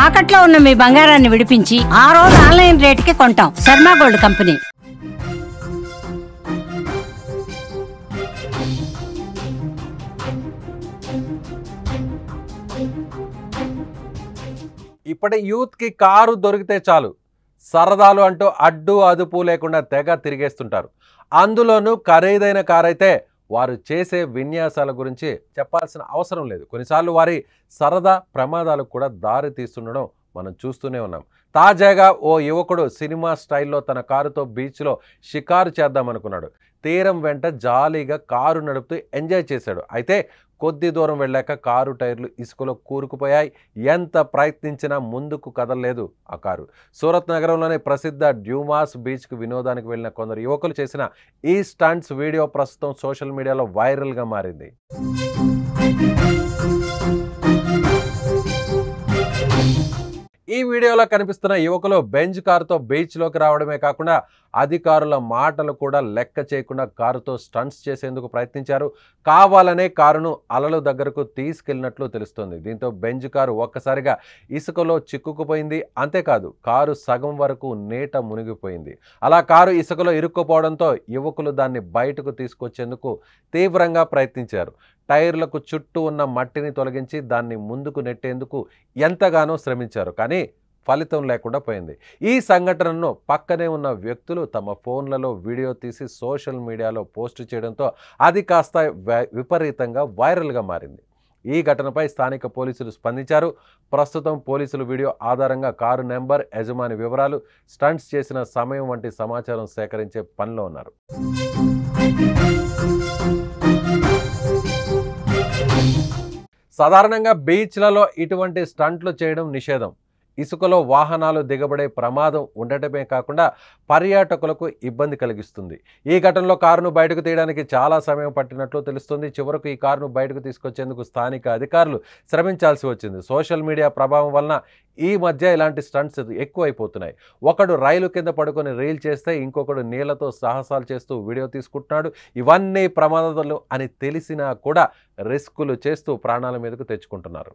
తాకట్లో ఉన్న మీ బంగారాన్ని విడిపించి ఆ రోజు ఆన్లైన్ రేటుకి కొంటాం. Sharma gold company. ఇప్పటి యూత్కి కారు దొరికితే చాలు సరదాలు అంటూ అడ్డు అదుపు లేకుండా తెగ తిరిగేస్తుంటారు. అందులోనూ ఖరీదైన కారు అయితే వారు చేసే విన్యాసాల గురించి చెప్పాల్సిన అవసరం లేదు. కొన్నిసార్లు వారి సరదా ప్రమాదాలకు కూడా దారి తీస్తుండడం మనం చూస్తూనే ఉన్నాం. తాజాగా ఓ యువకుడు సినిమా స్టైల్లో తన కారుతో బీచ్లో షికారు చేద్దామనుకున్నాడు. తీరం వెంట జాలీగా కారు నడుపుతూ ఎంజాయ్ చేశాడు. అయితే కొద్ది దూరం వెళ్ళాక కారు టైర్లు ఇసుకలో కూరుకుపోయాయి. ఎంత ప్రయత్నించినా ముందుకు కదలలేదు ఆ కారు. సూరత్ నగరంలోని ప్రసిద్ధ డ్యూమాస్ బీచ్కు వినోదానికి వెళ్ళిన కొందరు యువకులు చేసిన ఈ స్టంట్స్ వీడియో ప్రస్తుతం సోషల్ మీడియాలో వైరల్గా మారింది. ఈ వీడియోలో కనిపిస్తున్న యువకులు బెంజ్ కారుతో బీచ్లోకి రావడమే కాకుండా అధికారుల మాటలు కూడా లెక్క చేయకుండా కారుతో స్టంట్స్ చేసేందుకు ప్రయత్నించారు. కావాలనే కారును అలల దగ్గరకు తీసుకెళ్లినట్లు తెలుస్తోంది. దీంతో బెంజ్ కారు ఒక్కసారిగా ఇసుకలో చిక్కుకుపోయింది. అంతేకాదు కారు సగం వరకు నీట మునిగిపోయింది. అలా కారు ఇసుకలో ఇరుక్కుపోవడంతో యువకులు దాన్ని బయటకు తీసుకొచ్చేందుకు తీవ్రంగా ప్రయత్నించారు. టైర్లకు చుట్టూ ఉన్న మట్టిని తొలగించి దాన్ని ముందుకు నెట్టేందుకు ఎంతగానో శ్రమించారు. కానీ ఫలితం లేకుండా పోయింది. ఈ సంఘటనను పక్కనే ఉన్న వ్యక్తులు తమ ఫోన్లలో వీడియో తీసి సోషల్ మీడియాలో పోస్ట్ చేయడంతో అది కాస్త విపరీతంగా వైరల్గా మారింది. ఈ ఘటనపై స్థానిక పోలీసులు స్పందించారు. ప్రస్తుతం పోలీసులు వీడియో ఆధారంగా కారు నెంబర్, యజమాని వివరాలు, స్టంట్స్ చేసిన సమయం వంటి సమాచారం సేకరించే పనిలో ఉన్నారు. సాధారణంగా బీచ్లలో ఇటువంటి స్టంట్లు చేయడం నిషేధం. ఇసుకలో వాహనాలు దిగబడే ప్రమాదం ఉండటమే కాకుండా పర్యాటకులకు ఇబ్బంది కలిగిస్తుంది. ఈ ఘటనలో కారును బయటకు తీయడానికి చాలా సమయం పట్టినట్లు తెలుస్తుంది. చివరకు ఈ కారును బయటకు తీసుకొచ్చేందుకు స్థానిక అధికారులు శ్రమించాల్సి వచ్చింది. సోషల్ మీడియా ప్రభావం వలన ఈ మధ్య ఇలాంటి స్టంట్స్ ఎక్కువైపోతున్నాయి. ఒకడు రైలు కింద పడుకొని రీల్ చేస్తే ఇంకొకడు నీళ్లతో సాహసాలు చేస్తూ వీడియో తీసుకుంటున్నాడు. ఇవన్నీ ప్రమాదాలు అని తెలిసినా కూడా రిస్కులు చేస్తూ ప్రాణాల మీదకు తెచ్చుకుంటున్నారు.